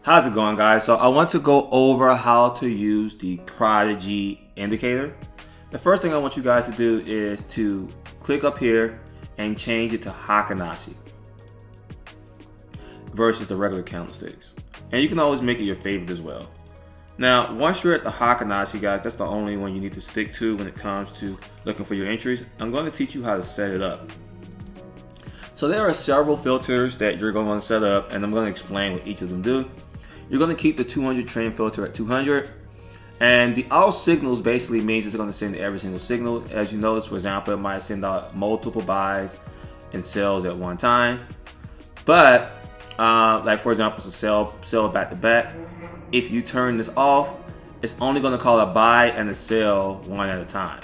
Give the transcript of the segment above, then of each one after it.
How's it going, guys? So I want to go over how to use the Prodigy indicator. The first thing I want you guys to do is to click up here and change it to Hakanashi versus the regular candlesticks. And you can always make it your favorite as well. Now, once you're at the Hakanashi, guys, that's the only one you need to stick to when it comes to looking for your entries. I'm going to teach you how to set it up. So there are several filters that you're going to set up, and I'm going to explain what each of them do. You're going to keep the 200 trend filter at 200, and the all signals basically means it's going to send every single signal. As you notice, for example, it might send out multiple buys and sells at one time. But like for example, it's a sell back to back. If you turn this off, it's only going to call a buy and a sell one at a time.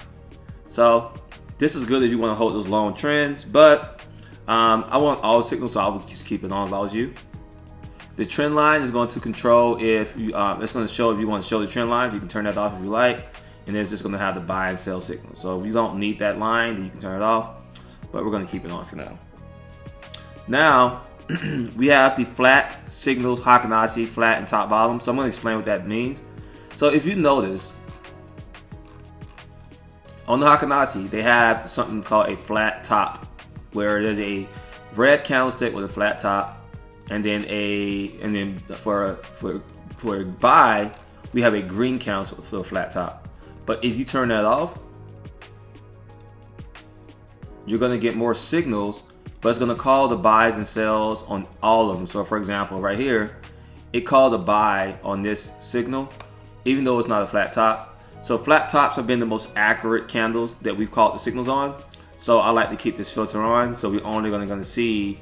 So this is good if you want to hold those long trends, but I want all signals, so I would just keep it on if I was you. The trend line is going to control if you, it's going to show if you want to show the trend lines. You can turn that off if you like, and it's just going to have the buy and sell signal. So if you don't need that line, then you can turn it off, but we're going to keep it on for now. Now, we have the flat signals, Hakanashi, flat and top bottom. So I'm going to explain what that means. So if you notice, on the Hakanashi, they have something called a flat top, where there's a red candlestick with a flat top, and then for a buy, we have a green candlestick for a flat top. But if you turn that off, you're going to get more signals, but it's going to call the buys and sells on all of them. So for example, right here, it called a buy on this signal, even though it's not a flat top. So flat tops have been the most accurate candles that we've called the signals on. So I like to keep this filter on, so we're only going to see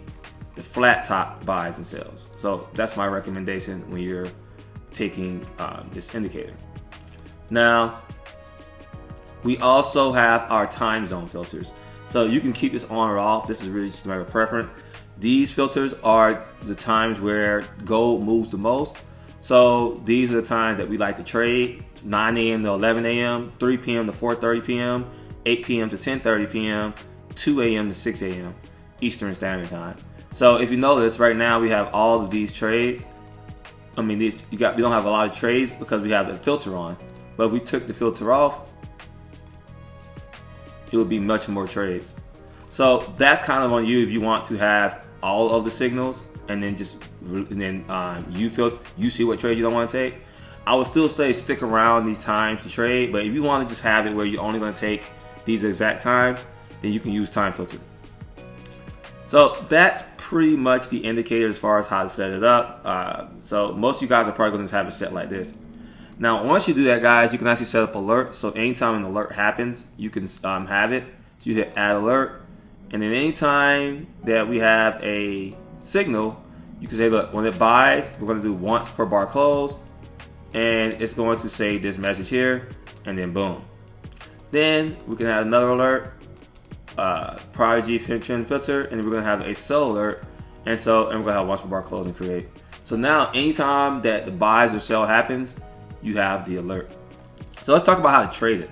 the flat top buys and sells. So that's my recommendation when you're taking this indicator. Now, we also have our time zone filters. So you can keep this on or off. This is really just a matter of preference. These filters are the times where gold moves the most. So these are the times that we like to trade: 9 a.m. to 11 a.m., 3 p.m. to 4:30 p.m., 8 p.m. to 10:30 p.m., 2 a.m. to 6 a.m. Eastern Standard Time. So if you notice, right now we have all of these trades. I mean, we don't have a lot of trades because we have the filter on. But if we took the filter off, it would be much more trades. So that's kind of on you if you want to have all of the signals, and then you see what trades you don't want to take. I would still say stick around these times to trade, but if you want to just have it where you're only going to take these exact times, then you can use time filter. So that's pretty much the indicator as far as how to set it up. So most of you guys are probably going to have it set like this. Now, once you do that, guys, you can actually set up alert. So anytime an alert happens, you can have it. So you hit add alert, and then anytime that we have a signal, you can say, look, when it buys, we're going to do once per bar close, and it's going to say this message here, and then boom. Then we can have another alert, Prodigy trend filter, and then we're going to have a sell alert, and we're going to have once per bar close and create. So now anytime that the buys or sell happens, you have the alert. So let's talk about how to trade it.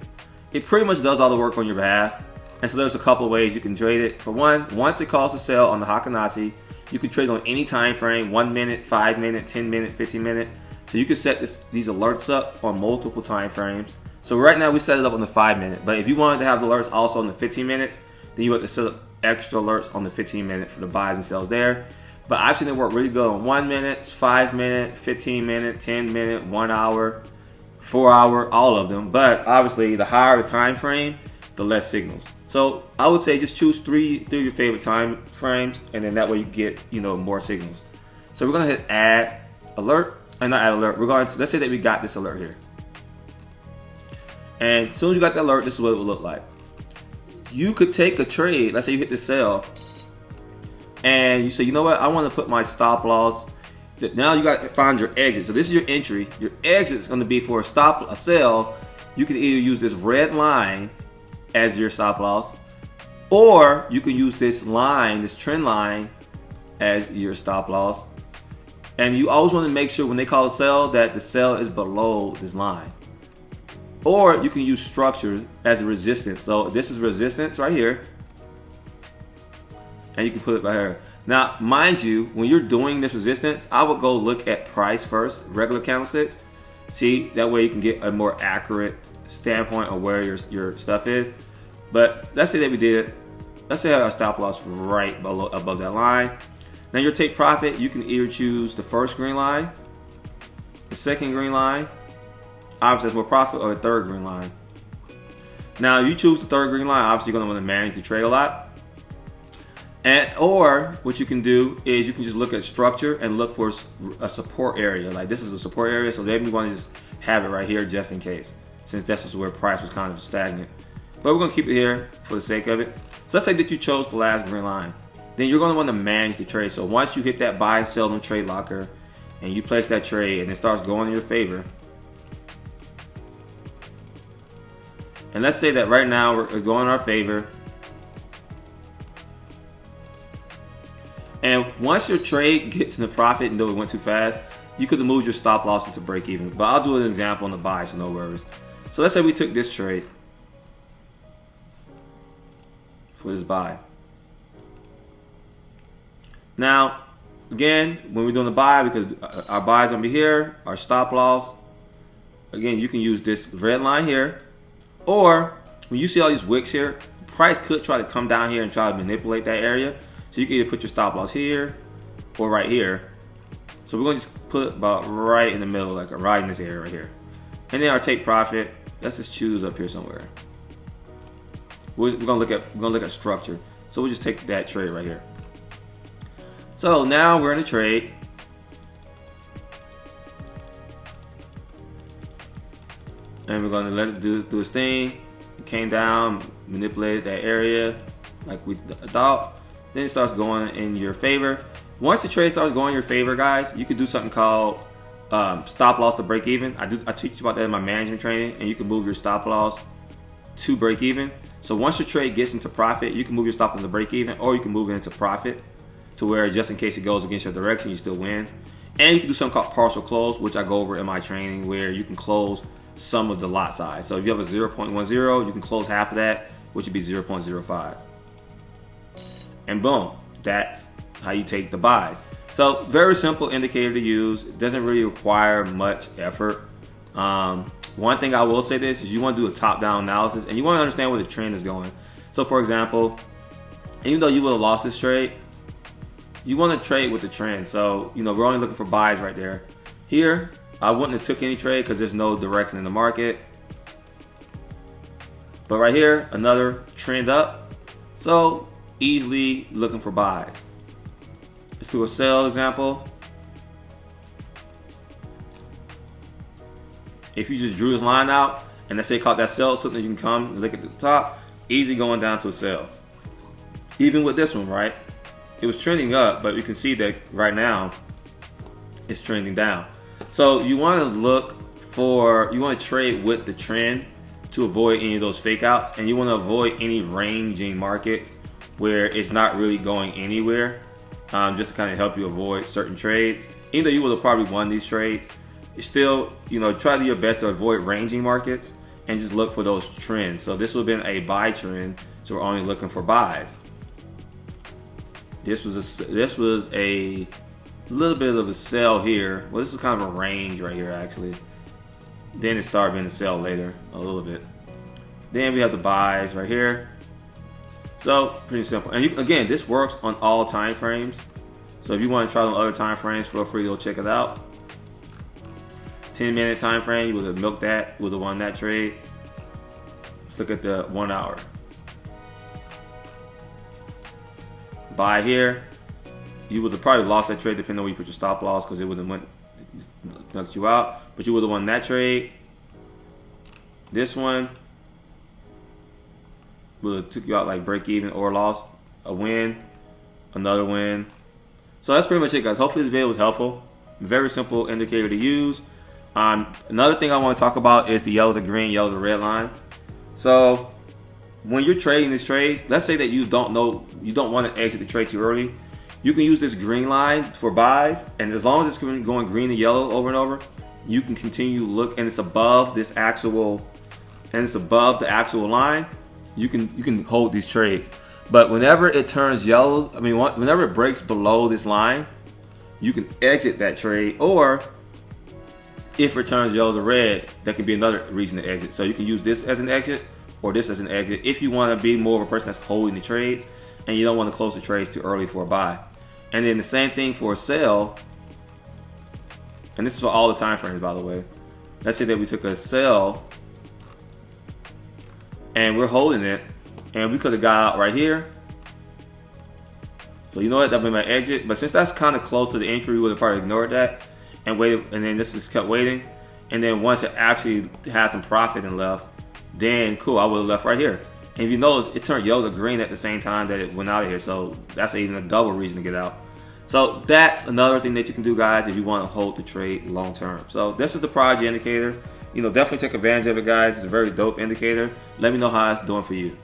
It pretty much does all the work on your behalf, and so there's a couple of ways you can trade it. For one, once it calls to sell on the Hakanashi, you can trade on any time frame: 1 minute, 5 minute, 10 minute, 15 minute. So you can set these alerts up on multiple time frames. So right now we set it up on the 5 minute, but if you wanted to have the alerts also on the 15 minutes, then you have to set up extra alerts on the 15 minute for the buys and sells there. But I've seen it work really good on 1 minute, 5 minute, 15 minute, 10 minute, 1 hour, 4 hour, all of them. But obviously the higher the time frame, the less signals. So I would say just choose three of your favorite time frames, and then that way you get more signals. So we're gonna hit add alert, and not add alert. We're going to, let's say that we got this alert here, and as soon as you got the alert, this is what it would look like. You could take a trade. Let's say you hit the sell, and you say, you know what, I want to put my stop loss. Now you got to find your exit. So this is your entry. Your exit is going to be for a sell. You can either use this red line as your stop loss, or you can use this line, this trend line, as your stop loss. And you always want to make sure when they call a sell that the sell is below this line. Or you can use structure as a resistance. So this is resistance right here, and you can put it right here. Now, mind you, when you're doing this resistance, I would go look at price first, regular candlesticks. See, that way you can get a more accurate standpoint of where your stuff is. But let's say that we did, let's say our stop loss right below, above that line. Now your take profit, you can either choose the first green line, the second green line, obviously that's more profit, or the third green line. Now you choose the third green line, obviously you're gonna wanna manage the trade a lot. Or what you can do is you can just look at structure and look for a support area. Like this is a support area, so maybe we want to just have it right here just in case, since this is where price was kind of stagnant. But we're going to keep it here for the sake of it. So let's say that you chose the last green line. Then you're going to want to manage the trade. So once you hit that buy and sell on trade locker and you place that trade and it starts going in your favor. And let's say that right now we're going in our favor. And once your trade gets in the profit, and though it went too fast, you could move your stop loss into break even. But I'll do an example on the buy, so no worries. So let's say we took this trade for this buy. Now, again, when we're doing the buy, because our buy is gonna be here, our stop loss. Again, you can use this red line here, or when you see all these wicks here, price could try to come down here and try to manipulate that area. So you can either put your stop loss here or right here. So we're going to just put about right in the middle, like right in this area right here. And then our take profit, let's just choose up here somewhere. We're going to look at structure. So we'll just take that trade right here. So now we're in the trade. And we're going to let it do its thing. It came down, manipulated that area like we thought. Then it starts going in your favor. Once the trade starts going in your favor, guys, you could do something called stop loss to break even. I teach you about that in my management training, and you can move your stop loss to break even. So once your trade gets into profit, you can move your stop loss to break even, or you can move it into profit to where just in case it goes against your direction, you still win. And you can do something called partial close, which I go over in my training, where you can close some of the lot size. So if you have a 0.10, you can close half of that, which would be 0.05. And boom, that's how you take the buys. So very simple indicator to use. It doesn't really require much effort. One thing I will say this is you want to do a top-down analysis and you want to understand where the trend is going. So for example, even though you would have lost this trade, you want to trade with the trend. So, we're only looking for buys right there. Here, I wouldn't have took any trade because there's no direction in the market. But right here, another trend up. So easily looking for buys. Let's do a sell example. If you just drew this line out and let's say caught that sell, something you can come and look at the top, easy going down to a sell. Even with this one, right? It was trending up, but you can see that right now it's trending down. So you want to trade with the trend to avoid any of those fake outs, and you want to avoid any ranging markets where it's not really going anywhere, just to kind of help you avoid certain trades. Even though you would have probably won these trades, you still, try to do your best to avoid ranging markets and just look for those trends. So this would have been a buy trend, so we're only looking for buys. This was a little bit of a sell here. Well, this is kind of a range right here actually. Then it started being a sell later a little bit. Then we have the buys right here. So pretty simple. And again, this works on all time frames. So if you want to try on other time frames, feel free to go check it out. 10-minute time frame, you would have milked that, would have won that trade. Let's look at the 1 hour. Buy here, you would have probably lost that trade depending on where you put your stop loss because it would have knocked you out. But you would have won that trade. This one would have took you out like break even or lost. A win, another win. So that's pretty much it, guys. Hopefully this video was helpful. Very simple indicator to use. Another thing I want to talk about is the yellow to green, yellow to red line. So when you're trading these trades, let's say that you don't want to exit the trade too early. You can use this green line for buys, and as long as it's going green and yellow over and over, you can continue to look, and it's above this actual, and it's above the actual line. You can hold these trades. But whenever it turns yellow, I mean, whenever it breaks below this line, you can exit that trade, or if it turns yellow to red, that could be another reason to exit. So you can use this as an exit or this as an exit if you want to be more of a person that's holding the trades and you don't want to close the trades too early for a buy. And then the same thing for a sell, and this is for all the time frames, by the way. Let's say that we took a sell and we're holding it, and we could have got out right here. So you know what, that'd be my exit. But since that's kind of close to the entry, we would have probably ignored that and waited, and then this is kept waiting. And then once it actually has some profit and left, then cool, I would have left right here. And if you notice, it turned yellow to green at the same time that it went out of here. So that's even a double reason to get out. So that's another thing that you can do, guys, if you want to hold the trade long term. So this is the Prodigy indicator. You know, definitely take advantage of it, guys. It's a very dope indicator. Let me know how it's doing for you.